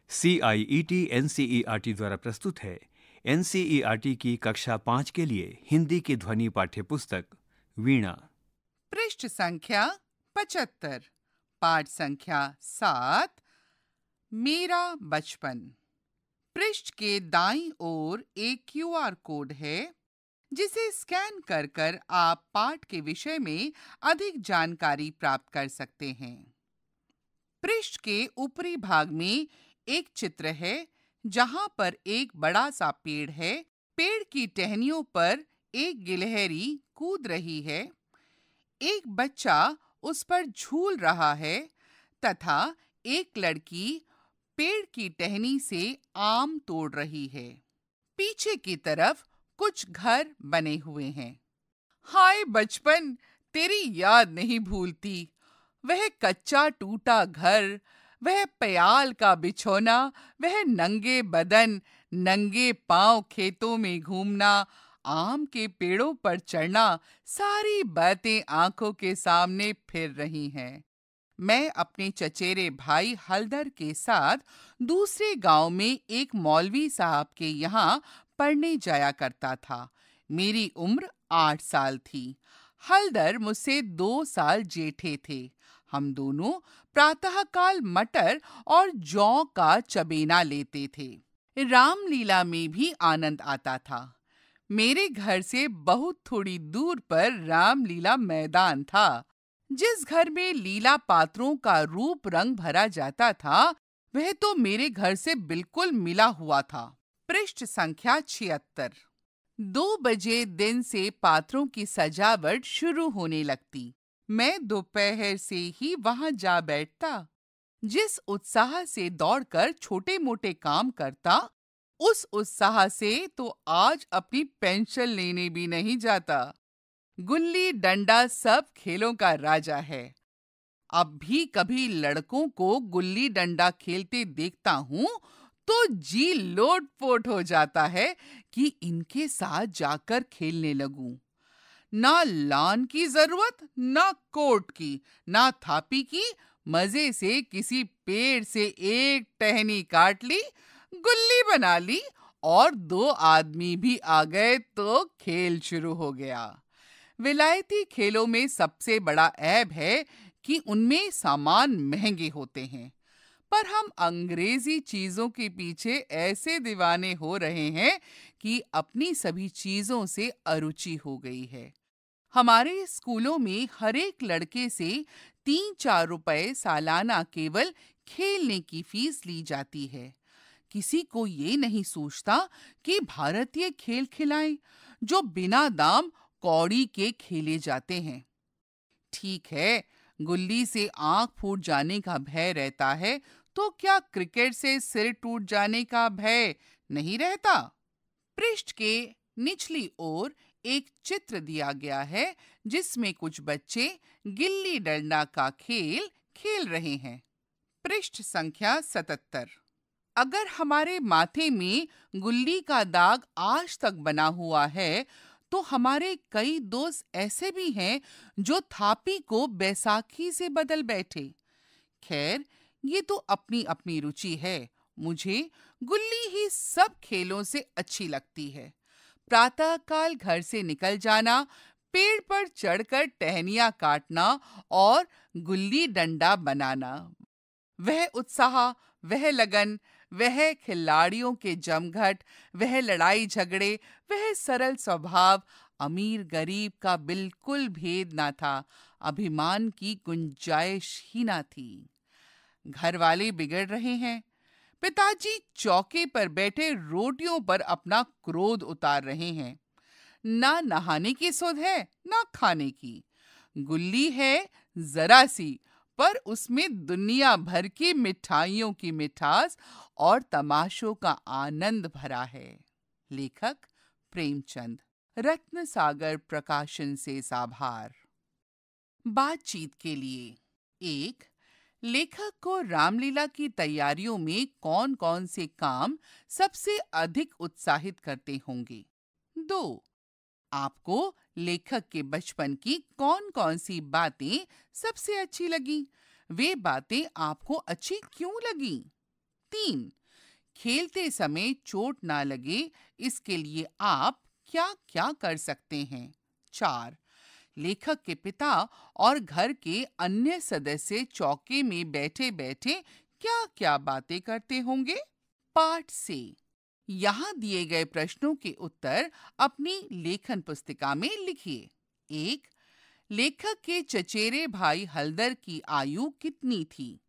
CIET NCERT द्वारा प्रस्तुत है। NCERT की कक्षा 5 के लिए हिंदी की ध्वनि पाठ्य पुस्तक वीणा। पृष्ठ संख्या 75, पाठ संख्या 7, मेरा बचपन। पृष्ठ के दाईं ओर एक QR कोड है, जिसे स्कैन कर कर आप पाठ के विषय में अधिक जानकारी प्राप्त कर सकते हैं। पृष्ठ के ऊपरी भाग में एक चित्र है, जहां पर एक बड़ा सा पेड़ है। पेड़ की टहनियों पर एक गिलहरी कूद रही है। एक बच्चा उस पर झूल रहा है तथा एक लड़की पेड़ की टहनी से आम तोड़ रही है। पीछे की तरफ कुछ घर बने हुए हैं। हाय बचपन, तेरी याद नहीं भूलती। वह कच्चा टूटा घर, वह प्याल का बिछौना, वह नंगे बदन, नंगे पांव खेतों में घूमना, आम के पेड़ों पर चढ़ना, सारी बातें आंखों के सामने फिर रही हैं। मैं अपने चचेरे भाई हलदर के साथ दूसरे गांव में एक मौलवी साहब के यहाँ पढ़ने जाया करता था। मेरी उम्र 8 साल थी। हलदर मुझसे 2 साल जेठे थे। हम दोनों प्रातःकाल मटर और जौ का चबेना लेते थे। रामलीला में भी आनंद आता था। मेरे घर से बहुत थोड़ी दूर पर रामलीला मैदान था। जिस घर में लीला पात्रों का रूप रंग भरा जाता था, वह तो मेरे घर से बिल्कुल मिला हुआ था। पृष्ठ संख्या 76। 2 बजे दिन से पात्रों की सजावट शुरू होने लगती। मैं दोपहर से ही वहां जा बैठता। जिस उत्साह से दौड़कर छोटे मोटे काम करता, उस उत्साह से तो आज अपनी पेंशन लेने भी नहीं जाता। गुल्ली डंडा सब खेलों का राजा है। अब भी कभी लड़कों को गुल्ली डंडा खेलते देखता हूँ तो जी लोट-पोट हो जाता है कि इनके साथ जाकर खेलने लगूं। ना लान की जरूरत, ना कोर्ट की, ना थापी की। मजे से किसी पेड़ से एक टहनी काट ली, गुल्ली बना ली और 2 आदमी भी आ गए तो खेल शुरू हो गया। विलायती खेलों में सबसे बड़ा ऐब है कि उनमें सामान महंगे होते हैं, पर हम अंग्रेजी चीजों के पीछे ऐसे दीवाने हो रहे हैं कि अपनी सभी चीजों से अरुचि हो गई है। हमारे स्कूलों में हर एक लड़के से 3-4 रुपए सालाना केवल खेलने की फीस ली जाती है। किसी को ये नहीं सोचता कि भारतीय खेल खिलाएं, जो बिना दाम कौड़ी के खेले जाते हैं। ठीक है, गुल्ली से आंख फूट जाने का भय रहता है, तो क्या क्रिकेट से सिर टूट जाने का भय नहीं रहता? पृष्ठ के निचली ओर एक चित्र दिया गया है, जिसमें कुछ बच्चे गिल्ली डंडा का खेल खेल रहे हैं। पृष्ठ संख्या 77। अगर हमारे माथे में गुल्ली का दाग आज तक बना हुआ है, तो हमारे कई दोस्त ऐसे भी हैं जो थापी को बैसाखी से बदल बैठे। खैर, ये तो अपनी अपनी रुचि है। मुझे गुल्ली ही सब खेलों से अच्छी लगती है। प्रातःकाल घर से निकल जाना, पेड़ पर चढ़कर टहनियां काटना और गुल्ली डंडा बनाना, वह उत्साह, वह लगन, वह खिलाड़ियों के जमघट, वह लड़ाई झगड़े, वह सरल स्वभाव, अमीर गरीब का बिल्कुल भेद ना था। अभिमान की गुंजाइश ही ना थी। घर वाले बिगड़ रहे हैं। पिताजी चौके पर बैठे रोटियों पर अपना क्रोध उतार रहे हैं। ना नहाने की सुध है, ना खाने की। गुल्ली है जरा सी, पर उसमें दुनिया भर की मिठाइयों की मिठास और तमाशों का आनंद भरा है। लेखक प्रेमचंद। रत्न सागर प्रकाशन से साभार। बातचीत के लिए। 1. लेखक को रामलीला की तैयारियों में कौन-कौन से काम सबसे अधिक उत्साहित करते होंगे? 2. आपको लेखक के बचपन की कौन-कौन सी बातें सबसे अच्छी लगी? वे बातें आपको अच्छी क्यों लगी? 3. खेलते समय चोट ना लगे इसके लिए आप क्या क्या कर सकते हैं? 4. लेखक के पिता और घर के अन्य सदस्य चौके में बैठे-बैठे क्या-क्या बातें करते होंगे? पाठ से यहाँ दिए गए प्रश्नों के उत्तर अपनी लेखन पुस्तिका में लिखिए। 1. लेखक के चचेरे भाई हलदर की आयु कितनी थी?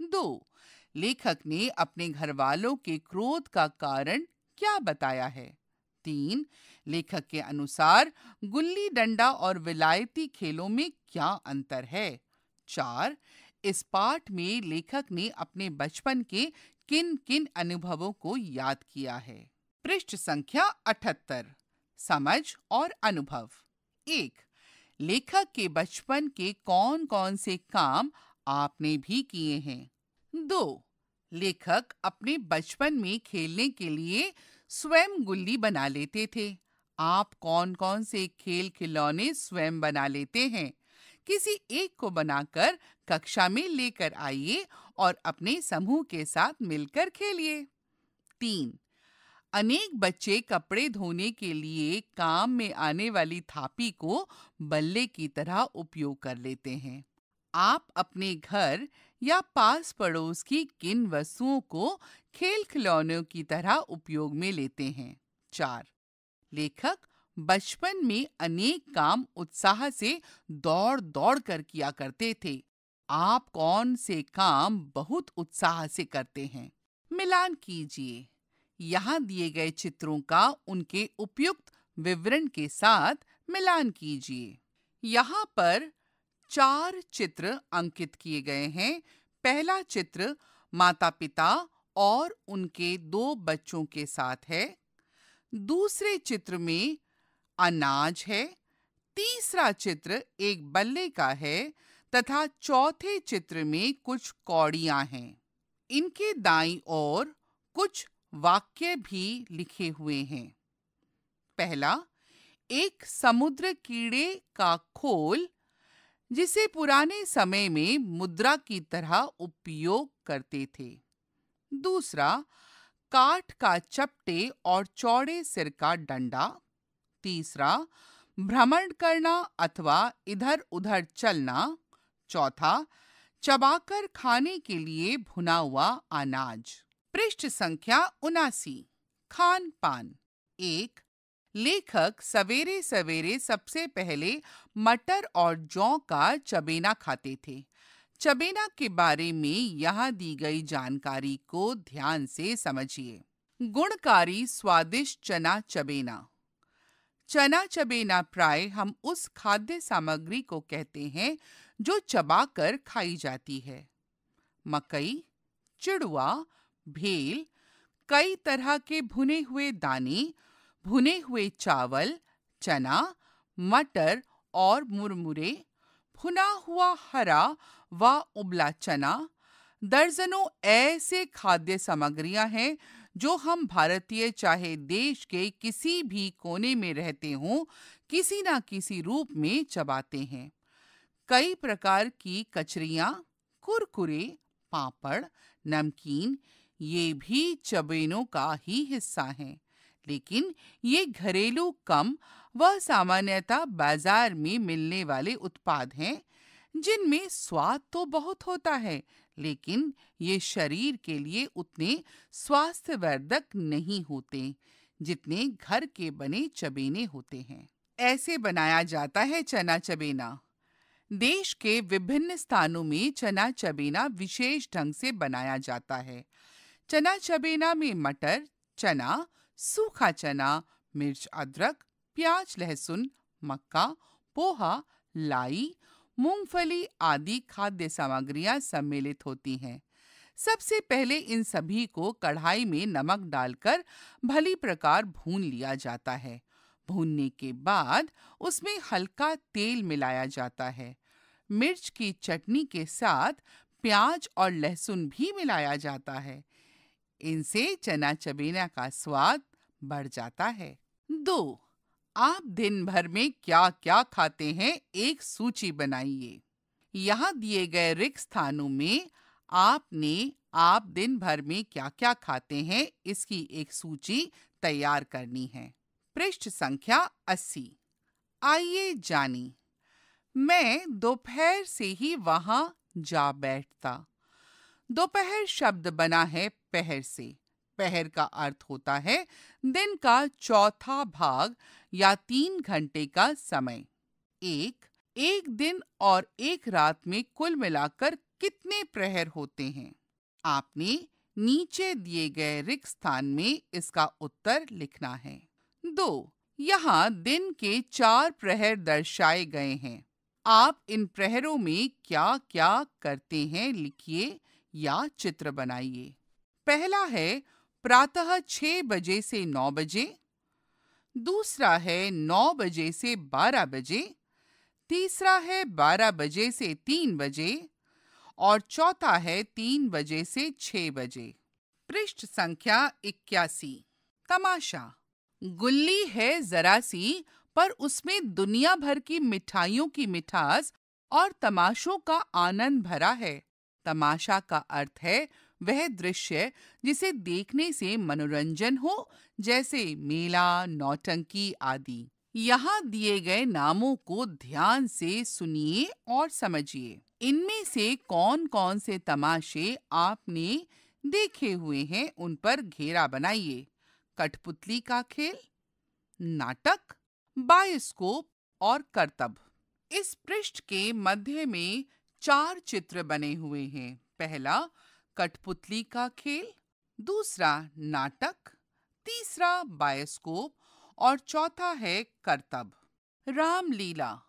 2. लेखक ने अपने घरवालों के क्रोध का कारण क्या बताया है? 3. लेखक के अनुसार गुल्ली डंडा और विलायती खेलों में क्या अंतर है? 4. इस पाठ में लेखक ने अपने बचपन के किन-किन अनुभवों को याद किया है? पृष्ठ संख्या 78। समझ और अनुभव। 1. लेखक के बचपन के कौन-कौन से काम आपने भी किए हैं? 2. लेखक अपने बचपन में खेलने के लिए स्वयं गुल्ली बना लेते थे। आप कौन-कौन से खेल खिलौने स्वयं बना लेते हैं? किसी एक को बनाकर कक्षा में लेकर आइए और अपने समूह के साथ मिलकर खेलिए। 3. अनेक बच्चे कपड़े धोने के लिए काम में आने वाली थापी को बल्ले की तरह उपयोग कर लेते हैं। आप अपने घर या पास पड़ोस की किन वस्तुओं को खेल खिलौनों की तरह उपयोग में लेते हैं? 4. लेखक बचपन में अनेक काम उत्साह से दौड़-दौड़ कर किया करते थे। आप कौन से काम बहुत उत्साह से करते हैं? मिलान कीजिए। यहाँ दिए गए चित्रों का उनके उपयुक्त विवरण के साथ मिलान कीजिए। यहाँ पर 4 चित्र अंकित किए गए हैं। पहला चित्र माता-पिता और उनके 2 बच्चों के साथ है। दूसरे चित्र में अनाज है। तीसरा चित्र एक बल्ले का है तथा चौथे चित्र में कुछ कौड़ियां हैं। इनके दाईं ओर कुछ वाक्य भी लिखे हुए हैं। पहला, एक समुद्र कीड़े का खोल जिसे पुराने समय में मुद्रा की तरह उपयोग करते थे। दूसरा, काठ का चपटे और चौड़े सिर का डंडा। तीसरा, भ्रमण करना अथवा इधर-उधर चलना। चौथा, चबाकर खाने के लिए भुना हुआ अनाज। पृष्ठ संख्या 79। खान पान। 1. लेखक सवेरे सवेरे सबसे पहले मटर और जौ का चबेना खाते थे। चबेना के बारे में यहाँ दी गई जानकारी को ध्यान से समझिए। गुणकारी स्वादिष्ट चना चबेना। चना चबेना प्राय हम उस खाद्य सामग्री को कहते हैं जो चबाकर खाई जाती है। मकई, चिड़वा, भेल, कई तरह के भुने हुए दाने, भुने हुए चावल, चना, मटर और मुरमुरे, भुना हुआ हरा व उबला चना, दर्जनों ऐसे खाद्य सामग्रियां हैं जो हम भारतीय चाहे देश के किसी भी कोने में रहते हों, किसी न किसी रूप में चबाते हैं। कई प्रकार की कचरियां, कुरकुरे, पापड़, नमकीन, ये भी चबेनों का ही हिस्सा हैं। लेकिन ये घरेलू कम व सामान्यतः बाजार में मिलने वाले उत्पाद हैं, जिनमें स्वाद तो बहुत होता है, लेकिन ये शरीर के लिए उतने स्वास्थ्यवर्धक नहीं होते जितने घर के बने चबेने होते हैं। ऐसे बनाया जाता है चना चबेना। देश के विभिन्न स्थानों में चना चबेना विशेष ढंग से बनाया जाता है। चना चबेना में मटर, चना, सूखा चना, मिर्च, अदरक, प्याज, लहसुन, मक्का, पोहा, लाई, मूंगफली आदि खाद्य सामग्रियां सम्मिलित होती हैं। सबसे पहले इन सभी को कढ़ाई में नमक डालकर भली प्रकार भून लिया जाता है। भूनने के बाद उसमें हल्का तेल मिलाया जाता है। मिर्च की चटनी के साथ प्याज और लहसुन भी मिलाया जाता है। इनसे चना चबेना का स्वाद बढ़ जाता है। 2. आप दिन भर में क्या-क्या खाते हैं, एक सूची बनाइए। यहाँ दिए गए रिक्त स्थानों में आपने आप दिन भर में क्या-क्या खाते हैं, इसकी एक सूची तैयार करनी है। पृष्ठ संख्या 80। आइए जानें। मैं दोपहर से ही वहां जा बैठता। दोपहर शब्द बना है पहर से। पहर का अर्थ होता है दिन का चौथा भाग या 3 घंटे का समय। एक दिन और एक रात में कुल मिलाकर कितने प्रहर होते हैं? आपने नीचे दिए गए रिक्त स्थान में इसका उत्तर लिखना है। 2, यहाँ दिन के 4 प्रहर दर्शाए गए हैं। आप इन प्रहरों में क्या-क्या करते हैं लिखिए या चित्र बनाइए। पहला है प्रातः 6 बजे से 9 बजे। दूसरा है 9 बजे से 12 बजे। तीसरा है 12 बजे से 3 बजे और चौथा है 3 बजे से 6 बजे। पृष्ठ संख्या 81। तमाशा। गुल्ली है जरा सी, पर उसमें दुनिया भर की मिठाइयों की मिठास और तमाशों का आनंद भरा है। तमाशा का अर्थ है वह दृश्य जिसे देखने से मनोरंजन हो, जैसे मेला, नौटंकी आदि। यहाँ दिए गए नामों को ध्यान से सुनिए और समझिए। इनमें से कौन-कौन से तमाशे आपने देखे हुए हैं, उन पर घेरा बनाइए। कठपुतली का खेल, नाटक, बायोस्कोप और करतब। इस पृष्ठ के मध्य में 4 चित्र बने हुए हैं। पहला कठपुतली का खेल, दूसरा नाटक, तीसरा बायोस्कोप और चौथा है करतब। रामलीला।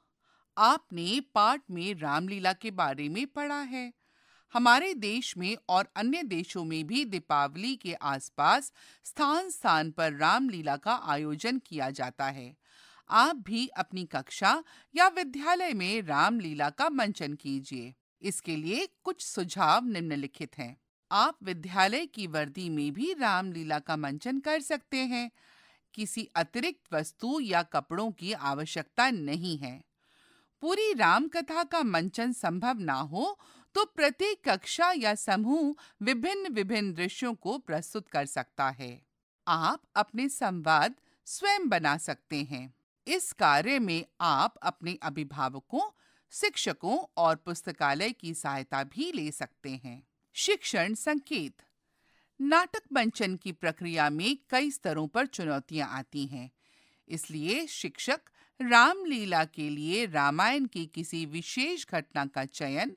आपने पाठ में रामलीला के बारे में पढ़ा है। हमारे देश में और अन्य देशों में भी दीपावली के आसपास स्थान-स्थान पर रामलीला का आयोजन किया जाता है। आप भी अपनी कक्षा या विद्यालय में रामलीला का मंचन कीजिए। इसके लिए कुछ सुझाव निम्नलिखित हैं। आप विद्यालय की वर्दी में भी रामलीला का मंचन कर सकते हैं। किसी अतिरिक्त वस्तु या कपड़ों की आवश्यकता नहीं है। पूरी राम कथा का मंचन संभव ना हो तो प्रत्येक कक्षा या समूह विभिन्न दृश्यों को प्रस्तुत कर सकता है। आप अपने संवाद स्वयं बना सकते हैं। इस कार्य में आप अपने अभिभावकों, शिक्षकों और पुस्तकालय की सहायता भी ले सकते हैं। शिक्षण संकेत। नाटक मंचन की प्रक्रिया में कई स्तरों पर चुनौतियां आती हैं। इसलिए शिक्षक रामलीला के लिए रामायण की किसी विशेष घटना का चयन,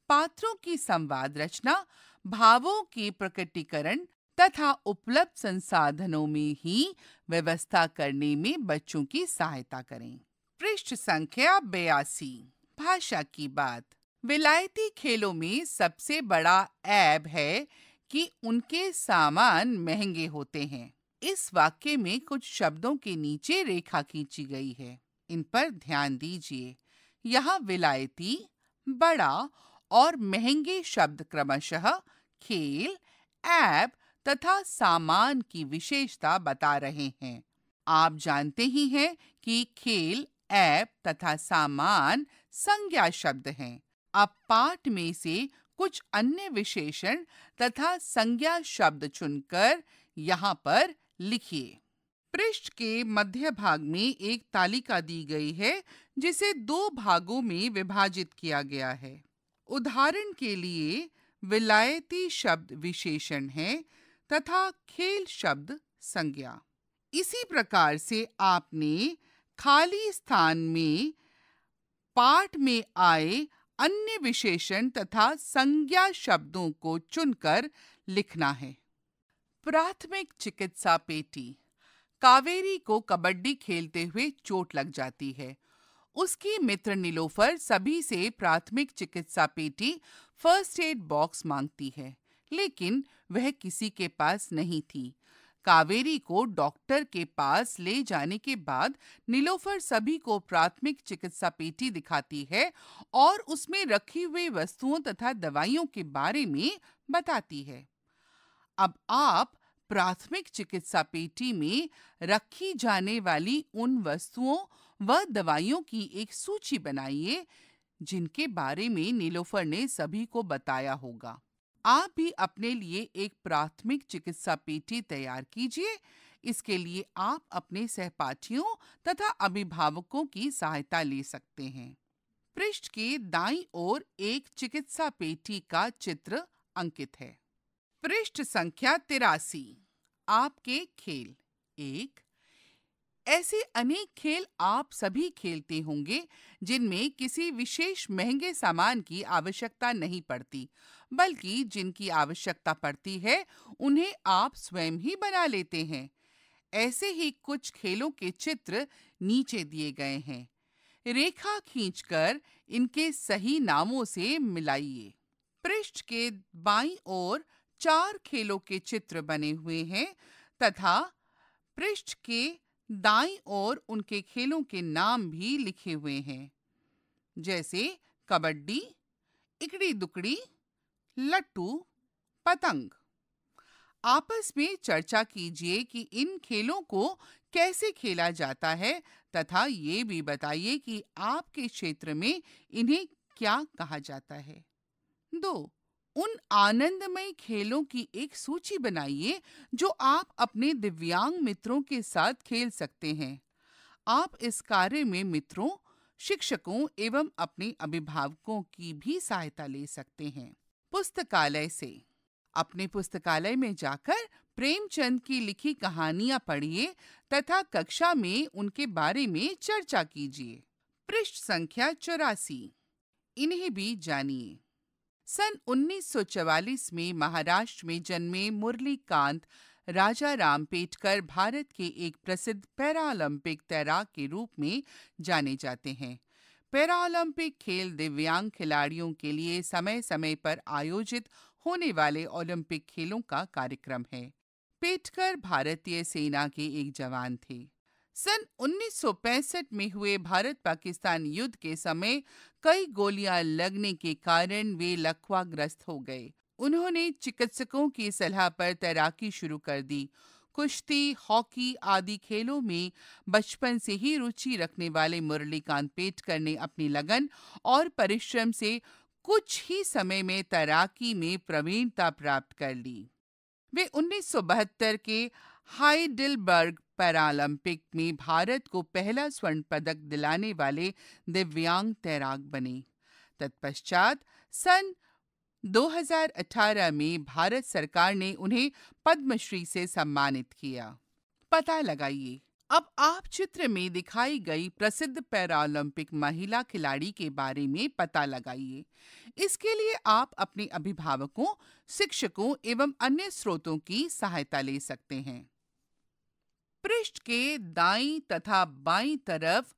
पात्रों की संवाद रचना, भावों की प्रकटीकरण तथा उपलब्ध संसाधनों में ही व्यवस्था करने में बच्चों की सहायता करें। पृष्ठ संख्या 82। भाषा की बात। विलायती खेलों में सबसे बड़ा ऐब है कि उनके सामान महंगे होते हैं। इस वाक्य में कुछ शब्दों के नीचे रेखा खींची गई है। इन पर ध्यान दीजिए। यहाँ विलायती, बड़ा और महंगे शब्द क्रमशः खेल, ऐब तथा सामान की विशेषता बता रहे हैं। आप जानते ही हैं कि खेल, ऐब तथा सामान संज्ञा शब्द हैं। अब पाठ में से कुछ अन्य विशेषण तथा संज्ञा शब्द चुनकर यहाँ पर लिखिए। पृष्ठ के मध्य भाग में एक तालिका दी गई है जिसे 2 भागों में विभाजित किया गया है। उदाहरण के लिए विलायती शब्द विशेषण है तथा खेल शब्द संज्ञा। इसी प्रकार से आपने खाली स्थान में पाठ में आए अन्य विशेषण तथा संज्ञा शब्दों को चुनकर लिखना है। प्राथमिक चिकित्सा पेटी। कावेरी को कबड्डी खेलते हुए चोट लग जाती है। उसकी मित्र नीलोफर सभी से प्राथमिक चिकित्सा पेटी, फर्स्ट एड बॉक्स मांगती है, लेकिन वह किसी के पास नहीं थी। कावेरी को डॉक्टर के पास ले जाने के बाद नीलोफर सभी को प्राथमिक चिकित्सा पेटी दिखाती है और उसमें रखी हुई वस्तुओं तथा दवाइयों के बारे में बताती है। अब आप प्राथमिक चिकित्सा पेटी में रखी जाने वाली उन वस्तुओं व दवाइयों की एक सूची बनाइए जिनके बारे में नीलोफर ने सभी को बताया होगा। आप भी अपने लिए एक प्राथमिक चिकित्सा पेटी तैयार कीजिए। इसके लिए आप अपने सहपाठियों तथा अभिभावकों की सहायता ले सकते हैं। पृष्ठ के दाईं ओर एक चिकित्सा पेटी का चित्र अंकित है। पृष्ठ संख्या 83। आपके खेल। 1। ऐसे अनेक खेल आप सभी खेलते होंगे जिनमें किसी विशेष महंगे सामान की आवश्यकता नहीं पड़ती, बल्कि जिनकी आवश्यकता पड़ती है उन्हें आप स्वयं ही बना लेते हैं। ऐसे ही कुछ खेलों के चित्र नीचे दिए गए हैं। रेखा खींचकर इनके सही नामों से मिलाइए। पृष्ठ के बाईं ओर 4 खेलों के चित्र बने हुए हैं तथा पृष्ठ के दाईं ओर उनके खेलों के नाम भी लिखे हुए हैं, जैसे कबड्डी, इकड़ी दुकड़ी, लट्टू, पतंग। आपस में चर्चा कीजिए कि इन खेलों को कैसे खेला जाता है तथा ये भी बताइए कि आपके क्षेत्र में इन्हें क्या कहा जाता है। 2. उन आनंदमय खेलों की एक सूची बनाइए जो आप अपने दिव्यांग मित्रों के साथ खेल सकते हैं। आप इस कार्य में मित्रों, शिक्षकों एवं अपने अभिभावकों की भी सहायता ले सकते हैं। पुस्तकालय से। अपने पुस्तकालय में जाकर प्रेमचंद की लिखी कहानियां पढ़िए तथा कक्षा में उनके बारे में चर्चा कीजिए। पृष्ठ संख्या 84। इन्हें भी जानिए। सन 1944 में महाराष्ट्र में जन्मे मुरलीकांत राजाराम पेटकर भारत के एक प्रसिद्ध पैरालंपिक तैराक के रूप में जाने जाते हैं। पैरालंपिक खेल दिव्यांग खिलाड़ियों के लिए समय समय पर आयोजित होने वाले ओलंपिक खेलों का कार्यक्रम है। पेटकर भारतीय सेना के एक जवान थे। सन 1965 में हुए भारत पाकिस्तान युद्ध के समय कई गोलियां लगने के कारण वे लकवाग्रस्त हो गए। उन्होंने चिकित्सकों की सलाह पर तैराकी शुरू कर दी। कुश्ती, हॉकी आदि खेलों में बचपन से ही रुचि रखने वाले मुरलीकांत पेटकर ने अपनी लगन और परिश्रम से कुछ ही समय में तैराकी में प्रवीणता प्राप्त कर ली। वे 1972 के हाइडेलबर्ग पैरालंपिक में भारत को पहला स्वर्ण पदक दिलाने वाले दिव्यांग तैराक बने। तत्पश्चात सन 2018 में भारत सरकार ने उन्हें पद्मश्री से सम्मानित किया। पता लगाइए। अब आप चित्र में दिखाई गई प्रसिद्ध पैरालंपिक महिला खिलाड़ी के बारे में पता लगाइए। इसके लिए आप अपने अभिभावकों, शिक्षकों एवं अन्य स्रोतों की सहायता ले सकते हैं। पृष्ठ के दाईं तथा बाईं तरफ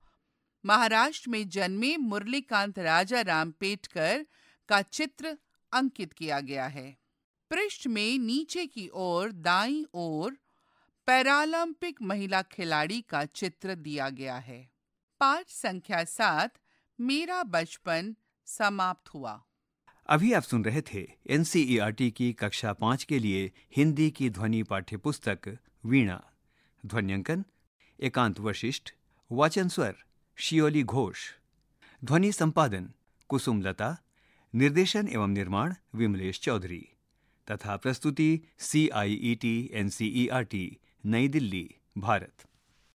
महाराष्ट्र में जन्मे मुरलीकांत राजाराम पेटकर का चित्र अंकित किया गया है। पृष्ठ में नीचे की ओर दाईं ओर पैरालंपिक महिला खिलाड़ी का चित्र दिया गया है। पाठ संख्या 7 मेरा बचपन समाप्त हुआ। अभी आप सुन रहे थे एनसीईआरटी की कक्षा 5 के लिए हिंदी की ध्वनि पाठ्य पुस्तक वीणा। ध्वन्यांकन एकांत वशिष्ठ। वाचन स्वर शियोली घोष। ध्वनि संपादन कुसुम लता। निर्देशन एवं निर्माण विमलेश चौधरी तथा प्रस्तुति CIET NCERT नई दिल्ली, भारत।